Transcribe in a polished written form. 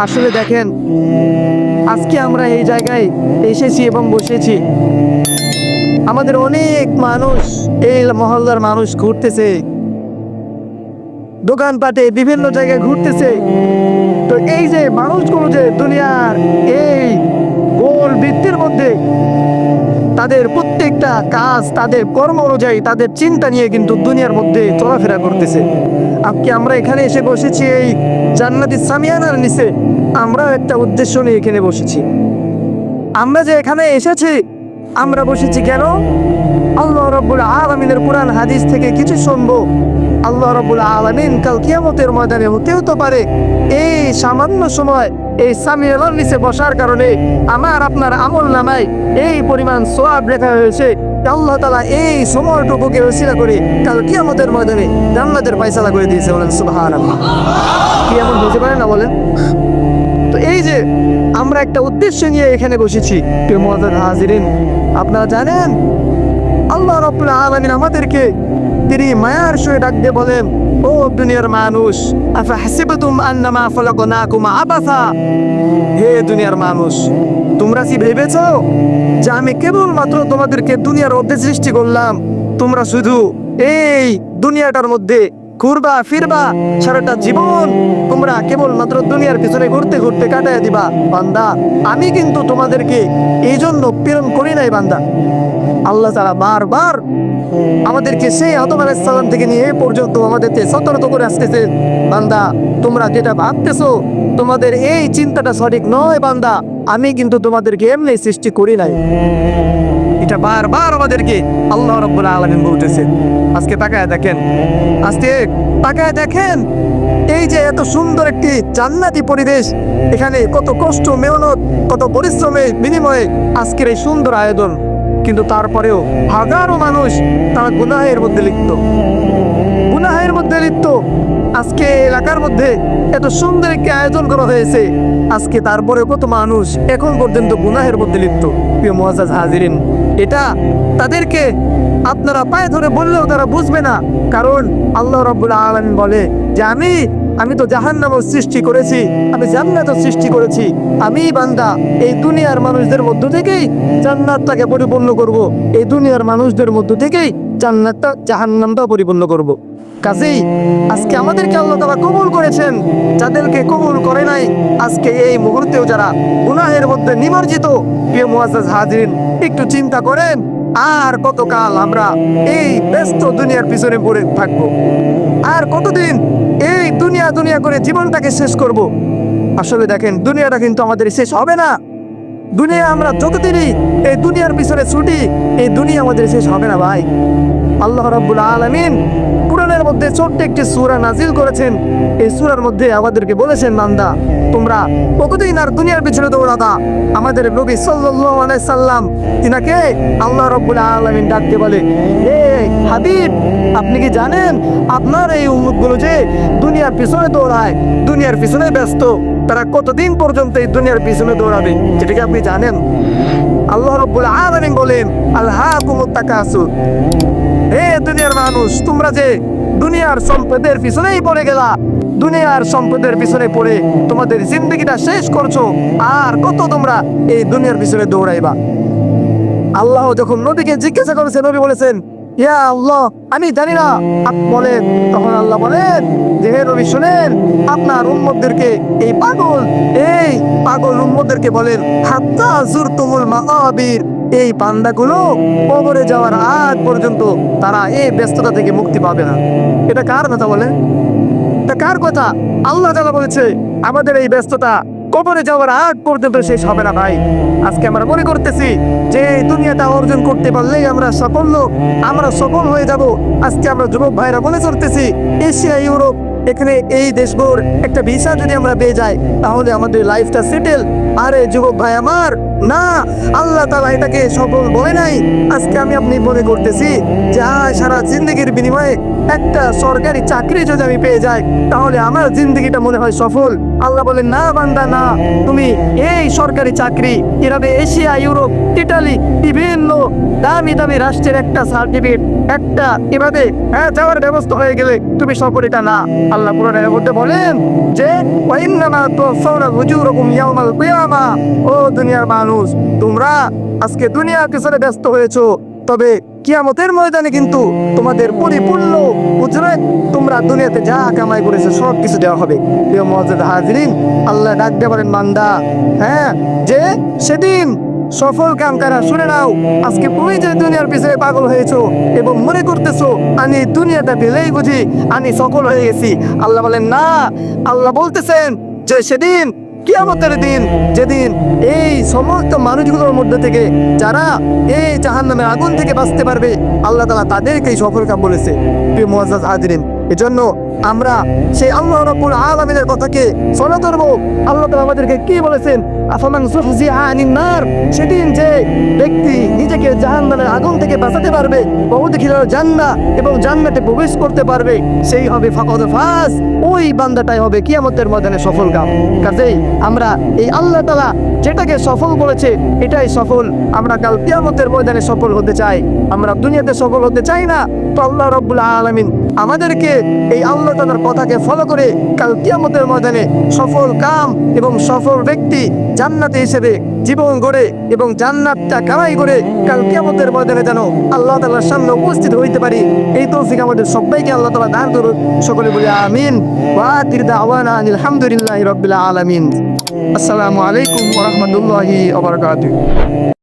আসলে দেখেন, আজকে আমরা এই জায়গায় এসেছি এবং বসেছি। আমাদের অনেক মানুষ, এই মহল্লার মানুষ ঘুরতেছে, দোকানপাটে বিভিন্ন জায়গায় ঘুরতেছে। তো এই যে মানুষগুলো যে দুনিয়ার এই গোল বৃত্তের মধ্যে তাদের প্রত্যেকটা কাজ, তাদের কর্ম অনুযায়ী, তাদের চিন্তা নিয়ে কিন্তু দুনিয়ার মধ্যে চলাফেরা করতেছে। আজকে আমরা এখানে এসে বসেছি এই জান্নাতি সামিয়ানার নিচে। আমরা একটা উদ্দেশ্য নিয়ে এখানে বসেছি। আমরা যে এখানে এসেছি, আমরা বসেছি কেন? আল্লাহ রাব্বুল আলামিনের কুরআন হাদিস থেকে কিছু শুনবো। আল্লাহ রাব্বুল আলামিন কাল কিয়ামতের ময়দানে হতেও তো পারে এই সামান্য সময় এই সামিয়ানার নিচে বসার কারণে আমার আপনার আমল নামায় এই পরিমাণ সওয়াব লেখা হয়েছে। আল্লাহ তাআলা এই সময়টুকুকে ওসিলা করে কাল কিয়ামতের ময়দানে জান্নাতের ফয়সালা করে দিয়েছে। বলেন সুবহানাল্লাহ। কি এমন হতে পারে না বলেন? তো এই যে আমরা একটা উদ্দেশ্য নিয়ে এখানে বসেছি। প্রিয় মুআজ্জাজ হাজিরিন, আপনারা জানেন আল্লাহ রাব্বুল আলামিন আমাদেরকে তিনি মায়ার সঙ্গে ডাক দিয়ে বলেন, ও দুনিয়ার মানুষ, আফা হাসিবতুম আন্নামা খালাকনাকুম আবাসা। হে দুনিয়ার মানুষ, তোমরা কি ভেবেছো যে আমি কেবলমাত্র তোমাদেরকে দুনিয়ার মধ্যে সৃষ্টি করলাম, তোমরা শুধু এই দুনিয়াটার মধ্যে ঘুরবা ফিরবা, সারাটা জীবন তোমরা কেবলমাত্র দুনিয়ার পিছনে ঘুরতে ঘুরতে কাটায় দিবা? বান্দা, আমি কিন্তু তোমাদেরকে এই জন্য প্রেরণ করি নাই বান্দা। আল্লাহ তাআলা বারবার আমাদেরকে সেই আদম আলাইহিস সালাম থেকে নিয়ে এ পর্যন্ত আমাদেরকে সতর্ক করে আসতেছে, বান্দা তোমরা যেটা ভাবতেছো তোমাদের এই চিন্তাটা সঠিক নয় বান্দা, আমি কিন্তু তোমাদেরকে এমনি সৃষ্টি করি নাই। এটা বারবার আমাদেরকে আল্লাহ রাব্বুল আলামিন বলতেছে। আজকে তাকায় দেখেন, আজকে তাকায় দেখেন, এই যে এত সুন্দর একটি জান্নাতি পরিবেশ, এখানে কত কষ্ট মেহনত, কত পরিশ্রমের বিনিময়ে আজকের এই সুন্দর আয়োজন, কিন্তু তারপরেও হাজারো মানুষ তারা গুনাহের মধ্যে লিপ্ত, গুনাহের মধ্যে লিপ্ত। আজকে এলাকার মধ্যে এত সুন্দর একটি আয়োজন করা হয়েছে, আজকে তারপরে কত মানুষ এখন পর্যন্ত গুনাহের মধ্যে লিপ্ত। প্রিয় মুআজ্জাজ হাজিরিন, এটা তাদেরকে আপনারা পায়ে ধরে বললেও তারা বুঝবে না, কারণ আল্লাহ রাব্বুল আলামিন বলে যে আমি তো জাহান্নামও সৃষ্টি করেছি, আমি জান্নাতও সৃষ্টি করেছি। আমি বান্দা এই দুনিয়ার মানুষদের মধ্য থেকেই জান্নাতটাকে পরিপূর্ণ করব, এই দুনিয়ার মানুষদের মধ্য থেকেই জান্নাতটা জাহান্নামটাও পরিপূর্ণ করব। কাজেই আজকে আমাদেরকে আল্লাহ তাআলা কবুল করেছেন, যাদেরকে কবুল করে নাই আজকে এই মুহূর্তেও যারা গুনাহের মধ্যে নিমজ্জিত। প্রিয় মুআজ্জাজ হাজিরিন, একটু চিন্তা করেন আর কতকাল আমরা এই ব্যস্ত দুনিয়ার পিছনে পড়ে থাকবো? আর কতদিন এই দুনিয়া দুনিয়া করে জীবনটাকে শেষ করব? আসলে দেখেন, দুনিয়াটা কিন্তু আমাদের শেষ হবে না। দুনিয়া আমরা যতদিনই এই দুনিয়ার পিছনে ছুটি, এই দুনিয়া আমাদের শেষ হবে না ভাই। আল্লাহ রাব্বুল আলামিন কুরআনের মধ্যে ছোট্ট একটি সূরা নাজিল করেছেন। এই সূরার মধ্যে আমাদেরকে বলেছেন, বান্দা তোমরা কতদিন আর দুনিয়ার পিছনে দৌড়াবা? আমাদের নবী সাল্লাল্লাহু আলাইহি সাল্লাম, তিনাকে আল্লাহ রাব্বুল আলামিন ডাক দিয়ে বলে, হে হাবিব, আপনি কি জানেন আপনার এই উম্মতগুলো যে দুনিয়ার পিছনে দৌড়ায়, দুনিয়ার পিছনে ব্যস্ত, তারা কতদিন পর্যন্ত এই দুনিয়ার পিছনে দৌড়াবে? যেটা কি আপনি জানেন? আল্লাহ রাব্বুল আলামিন বলেন, আলহাকুমুত তাকাসুর। হে দুনিয়ার মানুষ, তোমরা যে দুনিয়ার সম্পদের পিছনেই পড়ে গেলা, দুনিয়ার সম্পদের পিছনে পড়ে তোমাদের জিন্দগিটা শেষ করছো, আর কত তোমরা এই দুনিয়ার পিছনে দৌড়াইবা? আল্লাহ যখন নবীকে জিজ্ঞাসা করেছে, নবী বলেছেন, ইয়া আল্লাহ, আমি জানি না। বলেন, তখন আল্লাহ বলেন যে, হে নবী শুনেন, আপনার উম্মতদেরকে এই পাগল উম্মতদেরকে বলেন, হাত্তা যুরতুমুল মাকাবির, এই বান্দাগুলো কবরে যাওয়ার আগ পর্যন্ত তারা এই ব্যস্ততা থেকে মুক্তি পাবে না। এটা কার কথা বলেন? এটা কার কথা? আল্লাহ তাআলা বলেছে আমাদের এই ব্যস্ততা কবরে যাওয়ার আগ পর্যন্ত শেষ হবে না ভাই। আজকে আমরা মনে করতেছি যে এই দুনিয়াটা অর্জন করতে পারলেই আমরা সফল হয়ে যাব। আজকে আমরা যুবক ভাইরা মনে করতেছি এশিয়া, ইউরোপ, এখানে এই দেশগুলোর একটা ভিসা যদি আমরা পেয়ে যাই তাহলে আমাদের লাইফটা সেটেল। আরে যুবক ভাই আমার, না, আল্লাহ তাআলা এটাকে সফল বলে নাই। আজকে আপনি মনে করতেছি যে সারা জিন্দগির বিনিময়ে একটা সরকারি চাকরি যদি আমি পেয়ে যাই তাহলে আমার জিন্দগিটা মনে হয় সফল। আল্লাহ বলেন, না বান্দা, না, তুমি এই সরকারি চাকরি এভাবে এশিয়া, ইউরোপ, ইটালি, বিভিন্ন দামি দামি রাষ্ট্রের একটা সার্টিফিকেট, একটা এভাবে যাওয়ার ব্যবস্থা হয়ে গেলে তুমি সফল এটা না। আল্লাহ কোরআনের মধ্যে বলেন যে ওয়াইন্নামা তুওয়াফাউনা উজুরাকুম ইয়াওমাল কিয়ামা। ও দুনিয়ার মানুষ, তোমরা আজকে দুনিয়ার পিছনে ব্যস্ত হয়েছো, তবে কিয়ামতের ময়দানে কিন্তু তোমাদের পরিপূর্ণ উজরত, তোমরা দুনিয়াতে যা কামাই করেছো সব কিছু দেওয়া হবে। প্রিয় মুআজ্জাজ হাজিরিন, আল্লাহ ডাক দিয়ে বলেন বান্দা, হ্যাঁ, যে সেদিন সফল কাম কারা শুনে নাও। আজকে তুমি যে দুনিয়ার পিছনে পাগল হয়েছো এবং মনে করতেছো আমি দুনিয়াটা পেলেই বুঝি আমি সফল হয়ে গেছি, আল্লাহ বলেন না। আল্লাহ বলতেছেন যে সেদিন কিয়ামতের দিন, যেদিন এই সমস্ত মানুষগুলোর মধ্যে থেকে যারা এই জাহান্নামের আগুন থেকে বাঁচতে পারবে, আল্লাহ তাআলা তাদেরকেই সফল কাম বলেছে। প্রিয় মুআজ্জাজ হাজিরিন, এজন্য আমরা সেই আল্লাহ রাব্বুল আলামিনের কথাকে ফলো করব। আল্লাহ তাআলা আমাদেরকে কি বলেছেন? আফামান যুহজিহা আনিন নার, সেদিন যে ব্যক্তি নিজেকে জাহান্নামের আগুন থেকে বাঁচাতে পারবে, ওয়াউদখিলাল জান্নাহ, এবং জান্নাতে প্রবেশ করতে পারবে, সেই হবে ফাকাদ ফাজ। ওই বান্দাটাই হবে কিয়ামতের ময়দানে সফল কাম। কাজেই আমরা এই আল্লাহ তাআলা যেটাকে সফল বলেছে এটাই সফল। আমরা কাল কিয়ামতের ময়দানে সফল হতে চাই, আমরা দুনিয়াতে সফল হতে চাই না। তো আল্লাহ রাব্বুল আলামিন আমাদেরকে এই আল্লাহ তাআলার কথাকে ফলো করে কাল কিয়ামতের ময়দানে সফল কাম এবং সফল ব্যক্তি জান্নাতে হিসেবে জীবন গড়ে এবং জান্নাতটা কামাই করে কাল কিয়ামতের ময়দানে যেন আল্লাহ তাআলার সামনে উপস্থিত হইতে পারি, এই তৌফিক আমাদের সবাইকে আল্লাহ তাআলা দান করুন। সকলে বলি আমিন। ওয়া আখির দাওয়ানা আলহামদুলিল্লাহি রাব্বিল আলামিন। আসসালামু আলাইকুম ওয়া রাহমাতুল্লাহি ওয়া বারাকাতুহু।